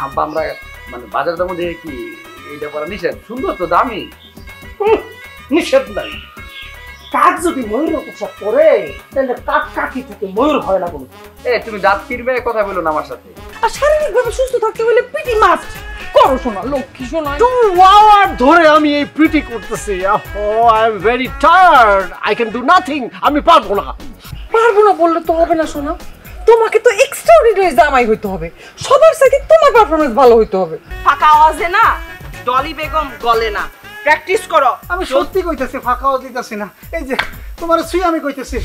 আব্বা আমরা মানে বাজারের মধ্যে কি এইটা করা নিষেধ? সুন্দর তো, দামি। নিষেধ নাই, কাক যদি ময়ূরের পোশাক পরে তাহলে কাক কাকি থেকে ময়ূর হয় না কোনো। তুমি দাঁত ফিরবে কথা বলো না আমার সাথে। আর শারীরিকভাবে সুস্থ থাকতে হলে পিটি মাস্ট করো শোনা, লক্ষ্মী শোনা। 2 আওয়ার ধরে আমি এই পিটি করতেছি। I am very tired, I can do nothing. আমি পারবো না। পারবো না বললে তো হবে না শোনা, তোমাকে তো এক্সট্রাঅর্ডিনারি জামাই হইতে হবে, সবার সাথে তোমার পারফরম্যান্স ভালো হইতে হবে। ফাঁকা আওয়াজে না ডলি বেগম গলে না, প্র্যাকটিস করো। আমি সত্যি কইতেছি, ফাঁকা আওয়াজ দিতেছি না। এই যে তোমার সুই আমি কইতেছি।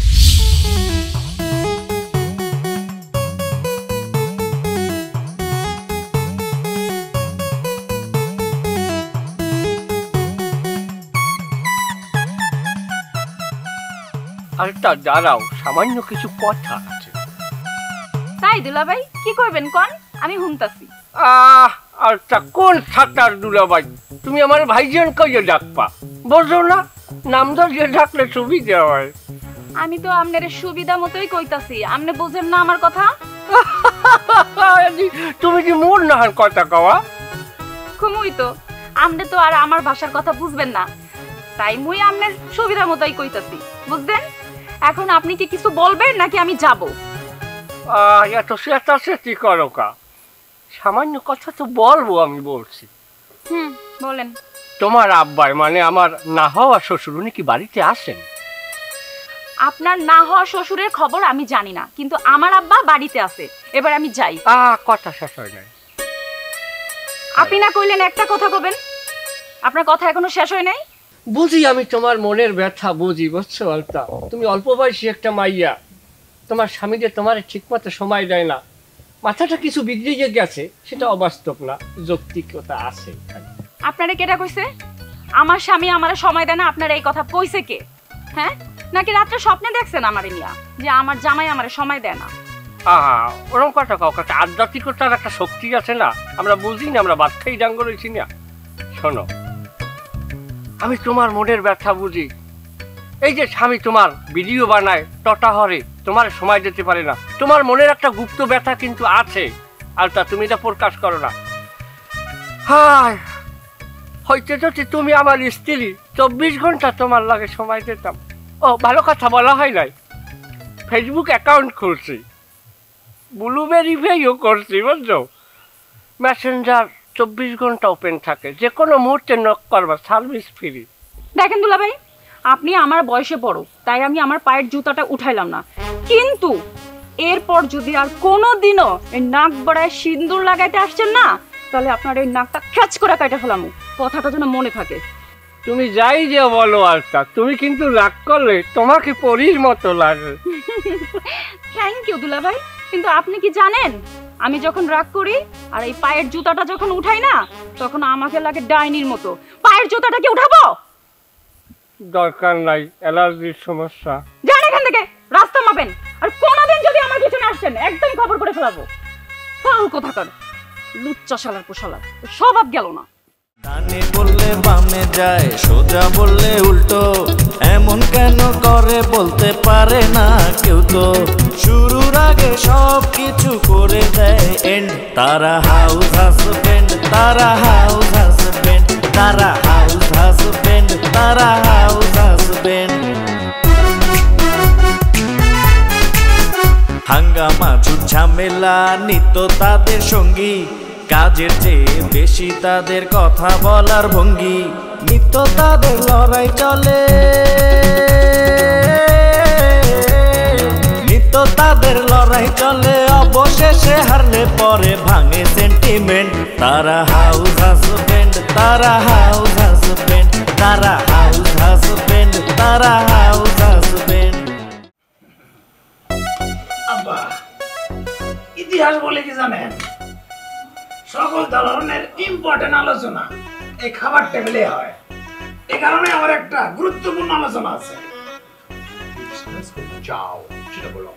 আরেকটা দাঁড়াও, সামান্য কিছু কথা আছে। তাই দুলাভাই কি করবেন কোন? আমি হুমতাছি। আচ্ছা, কোন ছাতার দুলাভাই? তুমি আমার ভাইজান কইয়ে ডাকবা, বুঝো না? নাম ধরিয়ে ডাকলে সুবিধা হয়। আমি তো আপনার সুবিধা মতোই কইতাছি, আপনি বুঝেন না আমার কথা? তুমি কি মোর নাহার কথা কওয়া? খুমুই তো, আপনি তো আর আমার ভাষার কথা বুঝবেন না, তাই মুই আপনার সুবিধা মতোই কইতাছি, বুঝলেন? এখন আপনি কি কিছু বলবেন নাকি আমি যাব? এত চেঁচাচেঁচি করো কা? সামান্য কথা তো বলবো, আমি বলছি। বলেন। তোমার আব্বাই মানে আমার না হওয়া শ্বশুর, উনি কি বাড়িতে আসেন? আপনার না হওয়া শ্বশুরের খবর আমি জানি না, কিন্তু আমার আব্বা বাড়িতে আছে। এবার আমি যাই। কথা শেষ হয় নাই। আপনি না কইলেন একটা কথা কবেন, আপনার কথা এখনো শেষ হয় নাই। বুঝি আমি তোমার মনের ব্যথা বুঝি, বুঝছো আলতা? তুমি অল্প বয়সী একটা মাইয়া, তোমার স্বামী যে তোমার ঠিক মতো সময় দেয় না, মাথাটা কিছু বিগড়ে গেছে, সেটা অবাস্তব না, যৌক্তিকতা আছে। আপনারা কেটা কইছে আমার স্বামী আমারে সময় দেয় না? আপনারা এই কথা কইছে কে? হ্যাঁ, নাকি রাত্রে স্বপ্নে দেখছেন আমারে নিয়া যে আমার জামাই আমারে সময় দেয় না? ওরকম কথা কাউ কাছে আধ্যাত্মিকতার একটা শক্তি আছে না, আমরা বুঝি না, আমরা বাচ্চাই ডাঙ্গ রয়েছি না। শোনো, আমি তোমার মনের ব্যথা বুঝি। এই যে স্বামী তোমার ভিডিও বানায়, টটা হরে, তোমার সময় দিতে পারে না, তোমার মনের একটা গুপ্ত ব্যথা কিন্তু আছে, আর তা তুমি এটা প্রকাশ করো না। হায়, হয়তো যদি তুমি আমার স্ত্রী, 24 ঘন্টা তোমার লাগে সময় দিতাম। ও ভালো কথা বলা হয় নাই, ফেসবুক অ্যাকাউন্ট খুলছি, ব্লুবেরি পেও করছি, বুঝছো? মেসেঞ্জার 24 ঘন্টা ওপেন থাকে, যে কোনো মুহূর্তে নক করবা, সার্ভিস ফ্রি। দেখেন দুলাভাই, আপনি আমার বয়সে বড়, তাই আমি আমার পায়ের জুতাটা উঠাইলাম না, কিন্তু এরপর যদি আর কোনোদিনও এই নাক বড়ায় সিঁদুর লাগাইতে আসছেন না, তাহলে আপনার এই নাকটা খ্যাচ করে কাটা ফেলামু, কথাটা যেন মনে থাকে। তুমি যাই যে বলো আলতা, তুমি কিন্তু রাগ করলে তোমাকে পরীর মতো লাগে। থ্যাংক ইউ দুলাভাই, কিন্তু আপনি কি জানেন আমি যখন রাগ করি আর এই পায়ের জুতাটা যখন উঠাই না, তখন আমাকে লাগে ডাইনির মতো। পায়ের জুতাটা কি উঠাবো? দরকার নাই, অ্যালার্জির সমস্যা। যান এখান থেকে, রাস্তা মাপেন, আর কোনোদিন যদি আমার পিছনে আসছেন একদম খবর করে ফেলাবো। ফাউল কোথাকার, লুচ্চা শালার পোশালা, স্বভাব গেল না। ডানে বললে বামে যায়, সোজা বললে উল্টো, এমন কেন করে বলতে পারে না কেউ তো। শুরুর আগে সব কিছু করে দেয় এন্ড, তারা হাউস হাজবেন্ড, তারা হাউস হাজবেন্ড, তারা হাউস হাজবেন্ড, তারা হাউস হাজবেন্ড। হাঙ্গামা ঝুট ঝামেলা নিত্য তাদের সঙ্গী, কাজের চেয়ে বেশি তাদের কথা বলার ভঙ্গি, নিত্য তাদের লড়াই চলে, নিত্য তাদের লড়াই চলে, অবশেষে হারলে পরে ভাঙে সেন্টিমেন্ট। তারা হাউস হাজবেন্ড, তারা হাউস হাজবেন্ড, তারা হাউস হাজবেন্ড, তারা হাউস হাজবেন্ড। আব্বা, ইতিহাস বলে কি জানেন? সকল ধরনের ইম্পর্টেন্ট আলোচনা এই খাবার টেবিলে হয়। এই কারণে আমার একটা গুরুত্বপূর্ণ আলোচনা আছে। যাও, সেটা বলো।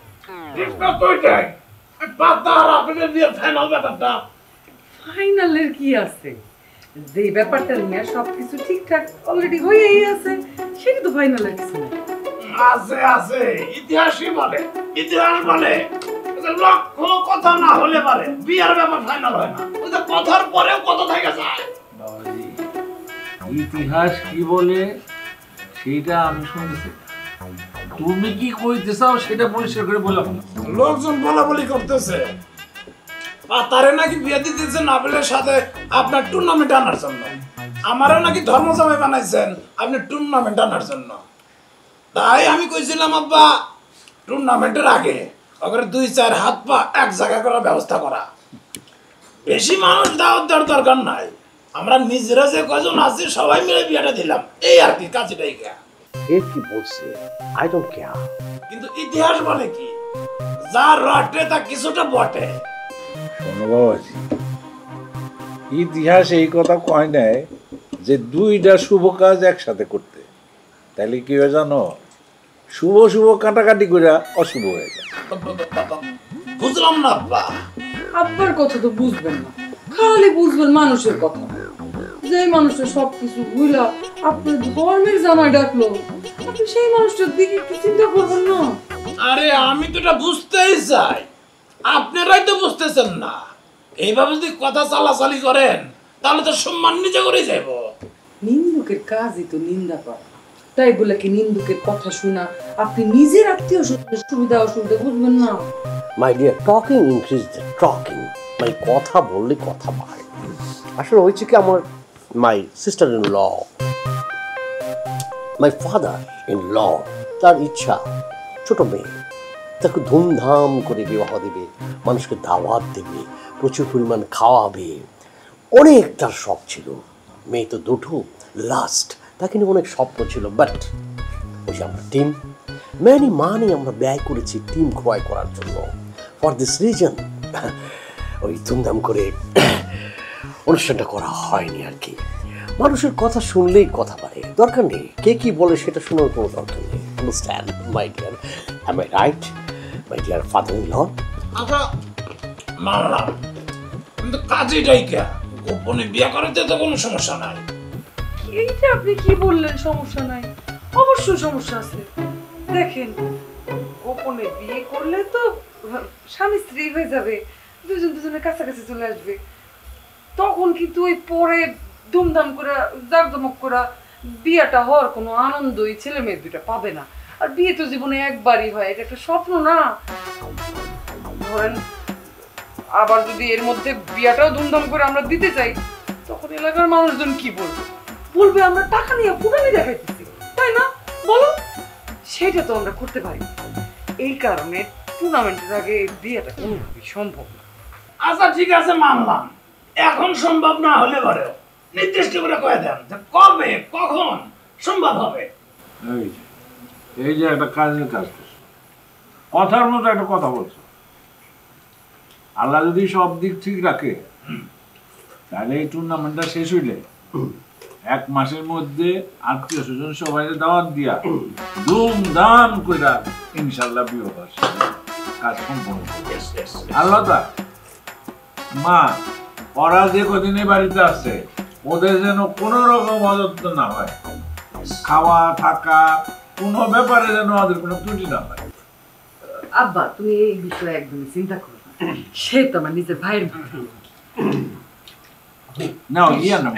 ফাইনালের কি আছে? যে ব্যাপারটা নিয়ে সবকিছু ঠিকঠাক অলরেডি হয়েই আছে, সেটা তো ফাইনালের কিছু না। আছে আছে, ইতিহাসই বলে, ইতিহাস বলে লক্ষ কথা না হলে পারে বিয়ার ব্যাপার ফাইনাল হয় না, ওই যে কথার পরেও কথা থেকে যায়। বাবাজি, ইতিহাস কি বলে সেটা আমি শুনতেছি, তুমি কি কইতে চাও সেটা পরিষ্কার করে বলো। লোকজন বলাবলি করতেছে পাতারে নাকি বিয়ে দিতেছে নাবিলের সাথে আপনার টুর্নামেন্ট আনার জন্য, আমারও নাকি ধর্মজামাই বানাইছেন আপনি টুর্নামেন্ট আনার জন্য। তাই আমি কইছিলাম আব্বা টুর্নামেন্টের আগে ওখানে 2-4 হাত পা এক জায়গা করার ব্যবস্থা করা, বেশি মানুষ দাওয়াত দেওয়ার দরকার নাই, আমরা নিজেরা যে কজন আছি সবাই মিলে বিয়েটা দিলাম, এই আর কি কাজটাই গা। এ কি বলছে? I don't care. কিন্তু ইতিহাস বলে কি, যা রটে তা কিছুটা বটে। শোনো বাবাজি, ইতিহাস এই কথা কয় নাই যে দুইটা শুভ কাজ একসাথে করতে, তাহলে কি হয় জানো, শুভ শুভ কাটাকাটি করে অশুভ হয়ে যায়। বুঝলাম না আব্বা। আব্বার কথা তো বুঝবেন না, খালি বুঝবেন মানুষের কথা। যে মানুষটা সবকিছু ভুলা আপনার ধর্মের জামাই ডাকলো, আপনি সেই মানুষটার দিকে একটু চিন্তা করবেন না? আরে আমি তো এটা বুঝতেই চাই, আপনারাই তো বুঝতেছেন না। এইভাবে যদি কথা চালাচালি করেন তাহলে তো সম্মান নিজে করে যাব। নিন্দুকের কাজই তো নিন্দা করা, তাই বলে কি নিন্দুকের কথা শোনা আপনি নিজের আত্মীয় স্বজনের সুবিধা অসুবিধা বুঝবেন না? My dear, talking increase the talking. মানে কথা বললে কথা বাড়ে। আসলে হয়েছে কি, আমার my sister in law, my father in law, তার ইচ্ছা ছোট মেয়ে, তাকে ধুমধাম করে বিবাহ দেবে, মানুষকে দাওয়াত দেবে, প্রচুর পরিমাণ খাওয়াবে, অনেক তার শখ ছিল। মেয়ে তো দুটো লাস্ট, তাকে নিয়ে অনেক স্বপ্ন ছিল। বাট ওই যে আমরা টিম মানি আমরা ব্যয় করেছি টিম ক্রয় করার জন্য। ফর দিস রিজন ওই ধুমধাম করে অনুষ্ঠানটা করা হয়নি আর কি। মানুষের কথা শুনলেই কথা বাড়ে, দরকার নেই কে কি বলে সেটা শোনার কোনো দরকার নেই। Understand my dear, am I right my dear father in law? আচ্ছা মানলাম, কিন্তু কাজেটাই কে, গোপনে বিয়ে করতে তো কোনো সমস্যা নাই। এইটা আপনি কি বললেন সমস্যা নাই? অবশ্যই সমস্যা আছে। দেখেন, গোপনে বিয়ে করলে তো স্বামী স্ত্রী হয়ে যাবে, দুজন দুজনের কাছাকাছি চলে আসবে, তখন কিন্তু ওই পরে ধুমধাম করে জাঁকজমক করে বিয়েটা হওয়ার কোনো আনন্দই ছেলে মেয়ে দুইটা পাবে না। আর বিয়ে তো জীবনে একবারই হয়, এটা একটা স্বপ্ন না। ধরেন আবার যদি এর মধ্যে বিয়েটাও ধুমধাম করে আমরা দিতে চাই, তখন এলাকার মানুষজন কি বলবে? বলবে আমরা টাকা নিয়ে ফুটানি দেখাইতেছি, তাই না? বলো, সেটা তো আমরা করতে পারি। এই কারণে টুর্নামেন্টের আগে বিয়েটা কোনোভাবেই সম্ভব না। আচ্ছা ঠিক আছে মানলাম, এখন সম্ভব না হলে পরেও নির্দিষ্ট করে কয়ে দেন যে কবে কখন সম্ভব হবে। এই যে একটা কাজের কাজ করছো, কথার মতো একটা কথা বলছো, আল্লাহ যদি সব দিক ঠিক রাখে তাহলে এই টুর্নামেন্টটা শেষ হইলে 1 মাসের মধ্যে আত্মীয় স্বজন সবাই দাওয়াত দিয়া ধুমধাম করে ইনশাল্লাহ বিয়ে কাজ সম্পন্ন। আল্লাহ তা মা, ওরা যে কদিনে বাড়িতে আসছে ওদের যেন কোনো রকম অযত্ন না হয়, খাওয়া থাকা কোনো ব্যাপারে যেন ওদের কোনো ত্রুটি না হয়। আব্বা, তুমি এই বিষয়ে একদমই চিন্তা করো না, সে তো আমার নিজের ভাইয়ের মতো। নাও ইয়া না,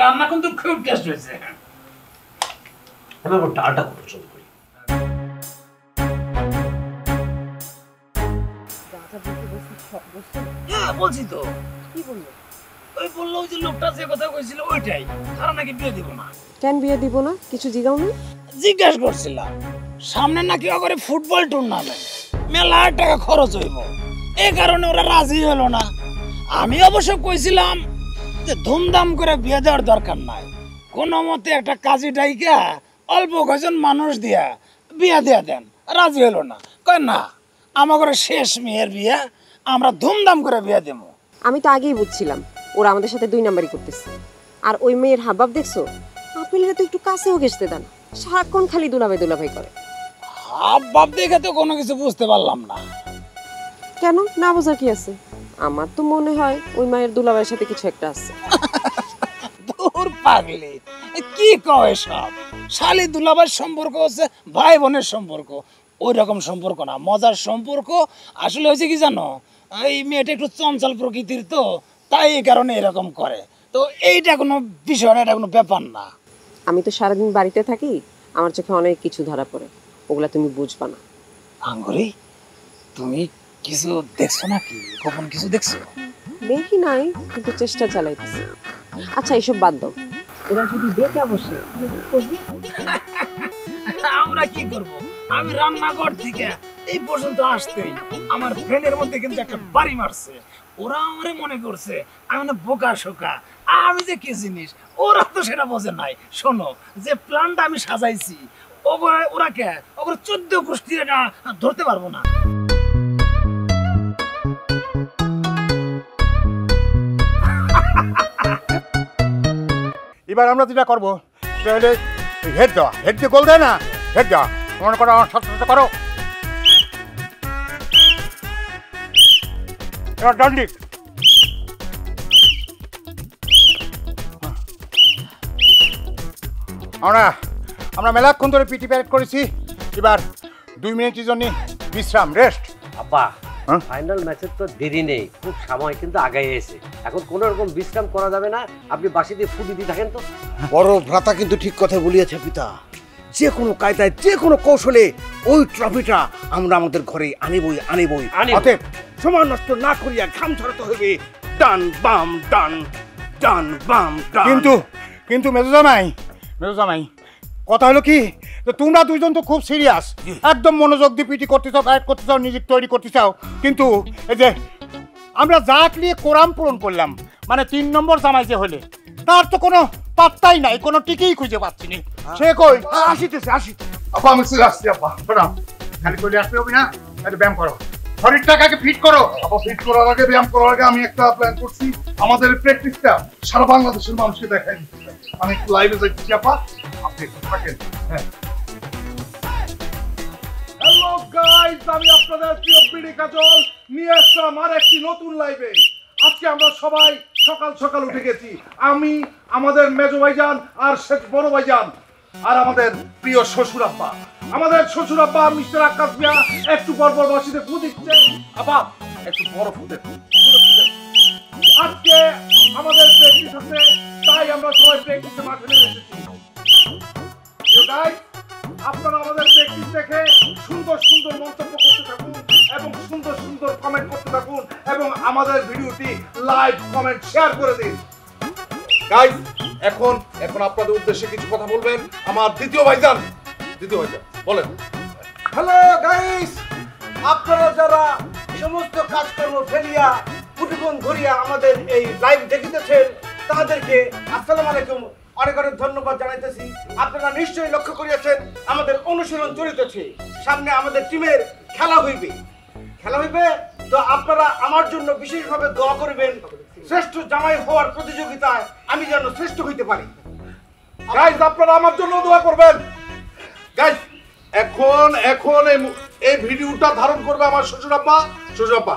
রান্না কিন্তু খুব টেস্ট হয়েছে। আমি আবার ডালটা খুব পছন্দ করি। হ্যাঁ বলছি তো। কি বললো? ওই বললো ওই যে লোকটা যে কথা কইছিল ওইটাই, তারা নাকি বিয়ে দিব না। কেন বিয়ে দিব না? কিছু জিগাও না? জিজ্ঞাসা করছিলাম, সামনে নাকি ওখানে ফুটবল টুর্নামেন্ট, মেলা টাকা খরচ হইব, এই কারণে ওরা রাজি হলো না। আমি অবশ্য কইছিলাম যে ধুমধাম করে বিয়ে দেওয়ার দরকার নাই, কোনো মতে একটা কাজী ডাইকা অল্প কজন মানুষ দিয়া বিয়ে দিয়া দেন। রাজি হলো না, কয় না আমার শেষ মেয়ের বিয়ে, আমরা ধুমধাম করে বিয়ে দেবো। আমি তো আগেই বুঝছিলাম ওরা আমাদের সাথে 2 নাম্বারই করতেছে। আর ওই মেয়ের হাবভাব দেখছো? আপেলেরা তো একটু কাছেও ঘেসতে দেন, সারাক্ষণ খালি দুলাভাই করে। হাবভাব দেখে তো কোনো কিছু বুঝতে পারলাম না। কেন না বোঝার কি আছে? আমার তো মনে হয় ওই মায়ের দুলাভাইয়ের সাথে কিছু একটা আছে। দূর পাগলি, কি কয় সব? শালি দুলাভাই সম্পর্ক হচ্ছে ভাই বোনের সম্পর্ক, ওই রকম সম্পর্ক না, মজার সম্পর্ক। আসলে হয়েছে কি জানো, এই মেয়েটা একটু চঞ্চল প্রকৃতির, তো তাই এই কারণে এরকম করে। তো এইটা কোনো বিষয় না, এটা কোনো ব্যাপার না। আমি তো সারাদিন বাড়িতে থাকি, আমার চোখে অনেক কিছু ধরা পড়ে, ওগুলা তুমি বুঝবা না। আঙ্গুরি, তুমি কিছু দেখছো নাকি? গোপন কিছু দেখছো? দেখি নাই, কিন্তু চেষ্টা চালাইতেছি। আচ্ছা এইসব বাদ দাও, ওরা যদি দেখে বসে আমরা কি করব? আমি রান্নাঘর থেকে এই পর্যন্ত আসতেই আমার ফ্রেন্ডের মধ্যে কিন্তু একটা বাড়ি মারছে। ওরা আমারে মনে করছে আমি না বোকা শোকা, আমি যে কি জিনিস ওরা তো সেটা বোঝে নাই। শোনো, যে প্ল্যানটা আমি সাজাইছি, ওরা কে ওরা 14 গোষ্ঠী এটা ধরতে পারবো না। এবার আমরা যেটা করবো সেটা হলে হেড দেওয়া, হেড দিয়ে গোল দেয় না, হেড দেওয়া। মনে করো আমার সাথে সাথে করো, এবার ডান্ডিক। আমরা মেলাক্ষণ ধরে পিটি প্যারেড করেছি, এবার 2 মিনিটের জন্য বিশ্রাম, রেস্ট। আব্বা, ফাইনাল ম্যাচের তো দেরি নেই, খুব সময় কিন্তু আগাই এসে, এখন কোনো রকম বিশ্রাম করা যাবে না। আপনি বাসি দিয়ে ফুটি দিয়ে থাকেন তো। বড় ভ্রাতা কিন্তু ঠিক কথা বলিয়েছে পিতা, যে কোনো কায়দায় যে কোনো কৌশলে ওই ট্রফিটা আমরা আমাদের ঘরে আনিবই। অতএব সময় নষ্ট না করিয়া ঘাম ছড়াতে হবে। ডান বাম ডান, ডান বাম ডান। কিন্তু মেজো জামাই, কথা হলো কি, তো তোমরা দুইজন তো খুব সিরিয়াস, একদম মনোযোগ দিয়ে পিটি করতে চাও, গাইড করতে চাও, নিজে তৈরি করতে চাও, কিন্তু এই যে আমরা জাত নিয়ে কোরাম পূরণ করলাম, মানে 3 নম্বর জামাই যে হলে, তার তো কোনো পাত্তাই নাই, কোনো টিকেই খুঁজে পাচ্ছি না। সে কই? আসিতেছে। আপা আমি চলে আসছি। আপা শোনো, খালি কইলে আসতে হবে না, একটু ব্যায়াম করো, শরীরটাকে ফিট করো। আপা ফিট করার আগে, ব্যায়াম করার আগে আমি একটা প্ল্যান করছি, আমাদের প্র্যাকটিসটা সারা বাংলাদেশের মানুষকে দেখাই। আমি একটু লাইভে যাচ্ছি আপা, আপনি একটু থাকেন। হ্যাঁ, হ্যালো গাইস, আমি আপনাদের প্রিয় বিডি কাজল নিয়ে আসলাম আর একটি নতুন লাইভে। আজকে আমরা সবাই সকাল সকাল উঠে গেছি, আমি, আমাদের মেজো ভাইজান আর শেখ বড় ভাইজান আর আমাদের প্রিয় শ্বশুর আব্বা। আমাদের শ্বশুর আব্বা মিস্টার আকাশ মিয়া একটু পরপর বাসিতে ফু দিচ্ছে। আব্বা একটু বড় ফু দেন। আজকে আমাদের প্র্যাকটিস আছে, তাই আমরা সবাই প্র্যাকটিসে মাঠে নেমে এসেছি। আপনারা আমাদের প্র্যাকটিস দেখে সুন্দর সুন্দর মন্তব্য করতে থাকুন এবং সুন্দর সুন্দর কমেন্ট করতে থাকুন এবং আমাদের ভিডিওটি লাইক কমেন্ট শেয়ার করে দিন। গাইস, এখন আপনাদের উদ্দেশ্যে কিছু কথা বলবেন আমার দ্বিতীয় ভাইজান বলেন। হ্যালো গাইস, আপনারা যারা সমস্ত কাজকর্ম ফেলিয়া ফুটবল ধরিয়া আমাদের এই লাইভ দেখিতেছেন, তাদেরকে আসসালামু আলাইকুম, অনেক অনেক ধন্যবাদ জানাইতেছি। আপনারা নিশ্চয়ই লক্ষ্য করিয়াছেন আমাদের অনুশীলন চলিতেছে, সামনে আমাদের টিমের খেলা হইবে। তো আপনারা আমার জন্য বিশেষভাবে দোয়া করবেন, শ্রেষ্ঠ জামাই হওয়ার প্রতিযোগিতায় আমি যেন শ্রেষ্ঠ হইতে পারি। গাইস, আপনারা আমার জন্য দোয়া করবেন। গাইস, এখন এই ভিডিওটা ধারণ করবে আমার শ্বশুর আব্বা।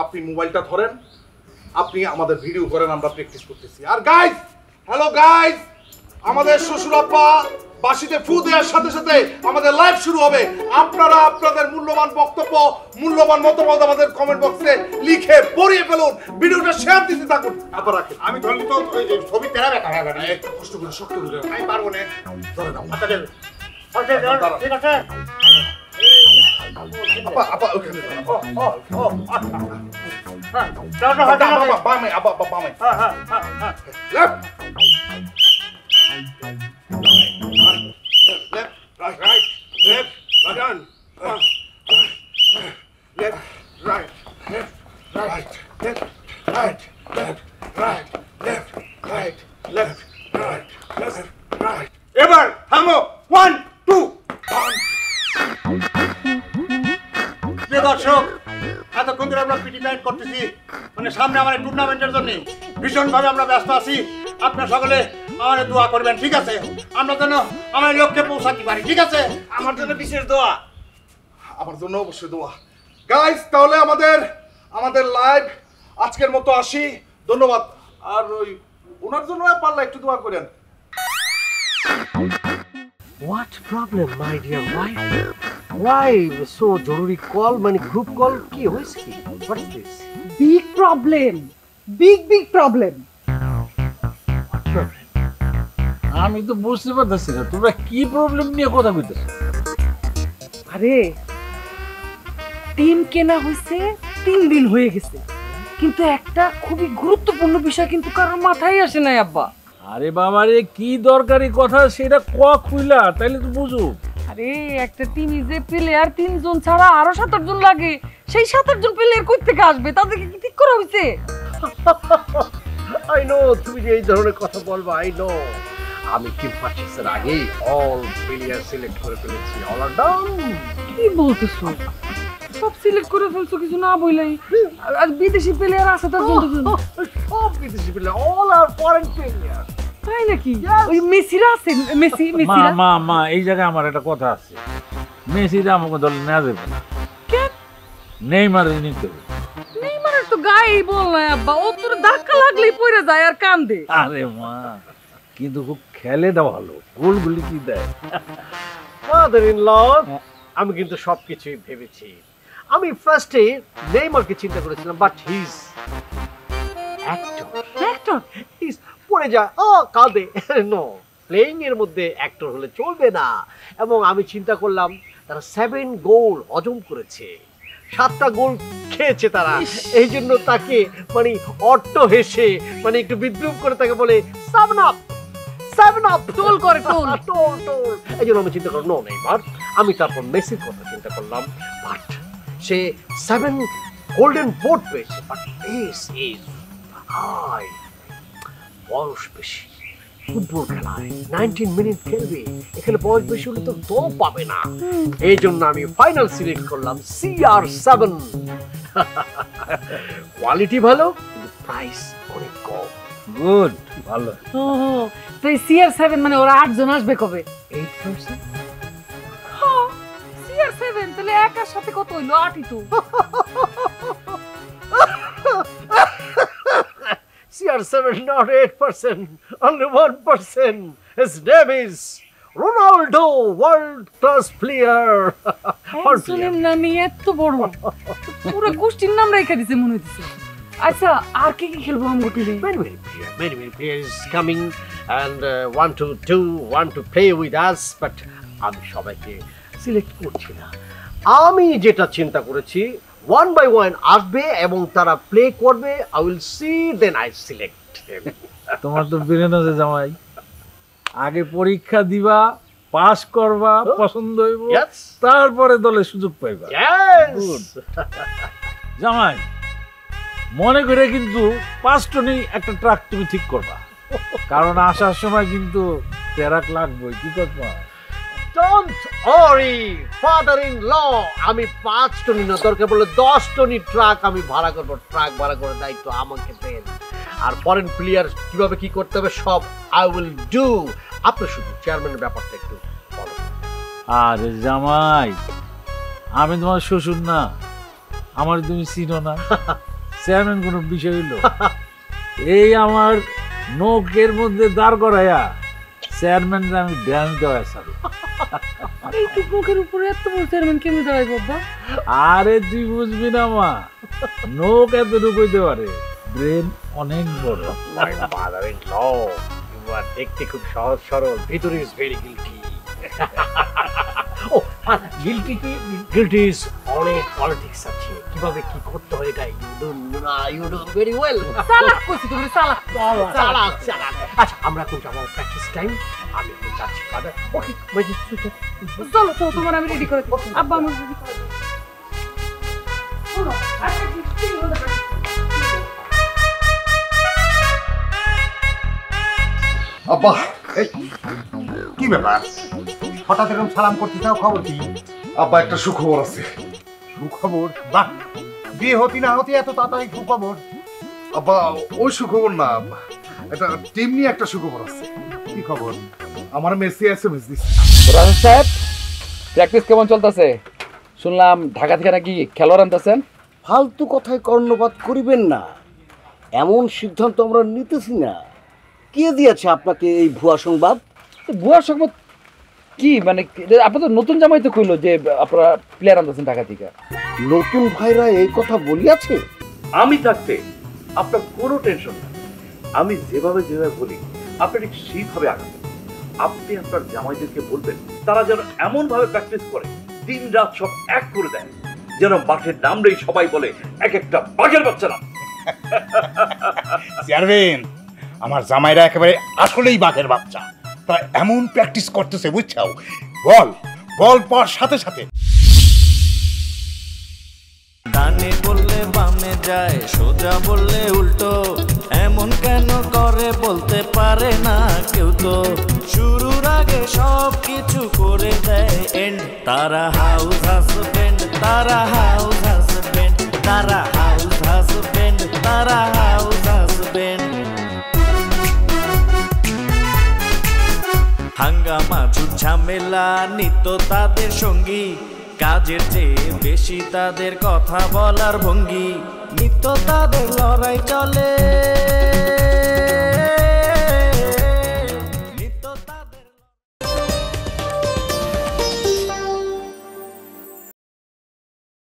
আপনি মোবাইলটা ধরেন, আপনি আমাদের ভিডিও করেন, আমরা প্র্যাকটিস করতেছি। আর গাইস, হ্যালো গাইস, আমাদের শ্বশুর আব্বা বাসিতে ফু দেওয়ার সাথে সাথে আমাদের লাইভ শুরু হবে। আপনারা আপনাদের মূল্যবান বক্তব্য, মূল্যবান মতামত আমাদের কমেন্ট বক্সে লিখে পড়িয়ে ফেলুন, ভিডিওটা শেয়ার দিতে থাকুন। আবার রাখেন, আমি ধরলি তো ছবি তেরা দেখা হবে না, একটু কষ্ট করে শক্ত করে আমি পারবো না। ধরে নাও, ঠিক আছে আপা ওখানে বামে left left, right, left, done. Left, right, left, right, left, right, left, right, left, right, left, right, left, right. এবার থামো, 1 2 প্রিয় দর্শক, এতক্ষণ ধরে আমরা পিটি প্যারেড করতেছি, মানে সামনে আমাদের টুর্নামেন্টের জন্য ভীষণভাবে আমরা ব্যস্ত আছি। আপনারা সকলে আমাদের দোয়া করবেন, ঠিক আছে? আমরা যেন আমার লক্ষ্যে পৌঁছাতে পারি, ঠিক আছে? আমার জন্য বিশেষ দোয়া, আমার জন্য অবশ্যই দোয়া। গাইস, তাহলে আমাদের লাইভ আজকের মতো আসি, ধন্যবাদ। আর ওই ওনার জন্য পারলে একটু দোয়া করেন। What problem, my dear wife? Why so জরুরি কল, মানে গ্রুপ কল? কি হয়েছে কি? What is this? Big problem, big problem. আমি তো বুঝতে পারতেছি না তোমরা কি প্রবলেম নিয়ে কথা বলতেছো। আরে টিম কেনা হয়েছে 3 দিন হয়ে গেছে, কিন্তু একটা খুবই গুরুত্বপূর্ণ বিষয় কিন্তু কারোর মাথায় আসে নাই আব্বা। আরে বাবা রে, কি দরকারি কথা সেটা কইলা তাইলে তো বুঝো। আরে একটা টিমে যে প্লেয়ার 3 জন ছাড়া আরো 7-8 জন লাগে, সেই 7-8 জন প্লেয়ার কই থেকে আসবে? তাদেরকে কি ঠিক করা হয়েছে? I know তুমি যে এই ধরনের কথা বলবা, I know। আমি টিম পারচেজের আগেই অল প্লেয়ার সিলেক্ট করে ফেলেছি, অল আর ডান। কি বলতেছো? সব সিলেক্ট করে ফেলছো কিছু না বইলাই? আর বিদেশি প্লেয়ার আছে তো জন? সব বিদেশি প্লেয়ার, অল আর ফরেন প্লেয়ার। তাই নাকি? ওই মেসিরা আছে? মেসিরা মা এই জায়গায় আমার একটা কথা আছে। মেসিরা আমাকে দলে নেওয়া যাবে না। কেন? নেইমারে নিতে হবে। নেইমারের তো গায়েই বল না আব্বা, ও তোর ধাক্কা লাগলেই পড়ে যায় আর কান্দে। আরে মা, কিন্তু খুব খেলেটা ভালো, গোলগুলি কি দেয়। ফাদার ইন ল, আমি কিন্তু সবকিছুই ভেবেছি। আমি ফার্স্টে নেইমারকে চিন্তা করেছিলাম, বাট হিজ অ্যাক্টর হিজ পড়ে যায়, কাঁদে। নো, প্লেইং এর মধ্যে অ্যাক্টর হলে চলবে না। এবং আমি চিন্তা করলাম তারা 7 গোল হজম করেছে, 7টা গোল খেয়েছে তারা, এই জন্য তাকে মানে অট্ট হেসে মানে একটু বিদ্রুপ করে তাকে বলে 7 আপ টোল করে, টোল। এই জন্য আমি চিন্তা করলাম নো নেইমার। আমি তারপর মেসির কথা চিন্তা করলাম, বাট সে 7 গোল্ডেন বুট পেয়েছে, বাট দিস ইজ হাই, বয়স বেশি, ফুটবল খেলায় 19 মিনিট খেলবে, এখানে বয়স বেশি হলে তো দল পাবে না। এই জন্য আমি ফাইনাল সিলেক্ট করলাম CR7। কোয়ালিটি ভালো, প্রাইস অনেক কম। গুড, ভালো। তো CR7 মানে ওরা 8 জন আসবে কবে? 8%? হ্যাঁ, CR7 তাহলে একার সাথে কত হইলো? 8ই তো। CR7 not 8%, only 1%. His name is Ronaldo, world class player. একজনের নামে এত বড়, পুরো গোষ্ঠীর নাম রেখে দিছে মনে হইতেছে। আচ্ছা, আর কি কি খেলবো আমরা টিমে? Many players coming and want to play with us, but আমি সবাইকে সিলেক্ট করছি না। আমি যেটা চিন্তা করেছি, 1 by 1 আসবে এবং তারা প্লে করবে। I will see, then I select them. তোমার তো ব্রেন আছে জামাই, আগে পরীক্ষা দিবা, পাস করবা, পছন্দ হইব, তারপরে দলে সুযোগ পাইবা। Yes. জামাই, মনে করে কিন্তু 5 টনি একটা ট্রাক তুমি ঠিক করবা, কারণ আসার সময় কিন্তু ট্রাক লাগবে। কি করবা? Don't worry, father-in-law, আমি 5 টনি না, দরকার পড়লে 10 টনি ট্রাক আমি ভাড়া করবো। ট্রাক ভাড়া করার দায়িত্ব আমাকে দেন। আর ফরেন প্লেয়ার কিভাবে কি করতে হবে সব I will do. আপনি শুধু চেয়ারম্যানের ব্যাপারটা একটু বলো। আরে জামাই, আমি তোমার শ্বশুর না, আমার তুমি চিনো না। চেয়ারম্যান কোনো বিষয় হইল? এই আমার নৌকের মধ্যে দাঁড় করাইয়া চেয়ারম্যান আমি ড্যান্স দেওয়া ছাড়ি। এই টুকমুখের উপরে এত বড় চেয়ারম্যান কেমনে দাঁড়াই বাবা? আরে তুই বুঝবি না মা, নৌক এত ঢুকইতে পারে, ব্রেন অনেক বড়। My father-in-law, you are দেখতে খুব সহজ সরল, ভিতরে is very guilty. Oh, guilty কি? Guilty is অনেক পলিটিক্স আছে, কিভাবে কি করতে হয় এটা you do very well. চালাক কইছি তুমি, চালাক। আচ্ছা, আমরা এখন যাবো প্র্যাকটিস টাইম। আমি এখন যাচ্ছি ফাদার। ওকে, চলো চলো, তোমার আমি রেডি করে দিচ্ছি। আব্বা আমি রেডি করে দিচ্ছি। শোনো, আজকে কি হলো? আব্বা, এই কি ব্যাপার? হঠাৎ এরকম সালাম করতে চাও, খবর কি? আব্বা, একটা সুখবর আছে। সুখবর? বাহ, বিয়ে হতি না হতি এত তাড়াতাড়ি সুখবর? আব্বা, ওই সুখবর না, একটা টিম নিয়ে একটা সুখবর আছে। কি খবর? আমার মেসি এসএমএস দিচ্ছে। রাজা সাহেব, প্র্যাকটিস কেমন চলতেছে? শুনলাম ঢাকা থেকে নাকি খেলোয়াড় আনতেছেন। ফালতু কথায় কর্ণপাত করিবেন না, এমন সিদ্ধান্ত আমরা নিতেছি না। কে দিয়েছে আপনাকে এই ভুয়া সংবাদ? ভুয়া সংবাদ কি মানে? আপনার তো নতুন জামাই তো কইলো যে আপনারা প্লেয়ার আনতেছেন ঢাকা থেকে। নতুন ভাইরা এই কথা বলিয়াছে? আমি থাকতে আপনার কোনো টেনশন নেই। আমি যেভাবে বলি আপনি ঠিক সেইভাবে আগাবেন। আপনি আপনার জামাইদেরকে বলবেন তারা যেন এমন ভাবে প্র্যাকটিস করে দিন রাত সব এক করে দেয়, যেন মাঠের নামলেই সবাই বলে এক একটা বাঘের বাচ্চা নাম। চেয়ারম্যান, আমার জামাইরা একেবারে আসলেই বাঘের বাচ্চা। তারা এমন প্র্যাকটিস করতেছে বুঝছাও, বল বল পাওয়ার সাথে সাথে। ডানে বললে বামে যায়, সোজা বললে উল্টো, এমন কেন করে বলতে পারে না কেউ তো। শুরুর আগে সব কিছু করে দেয় এন্ড। তারা হাউস হাজবেন্ড, তারা হাউস হাজবেন্ড, তারা হাউস হাজবেন্ড, তারা হাউস হাজবেন্ড। হাঙ্গামা ঝামেলা নিত্য তাদের সঙ্গী, কাজের চেয়ে বেশি তাদের কথা বলার ভঙ্গি। নিত্য তাদের লড়াই চলে।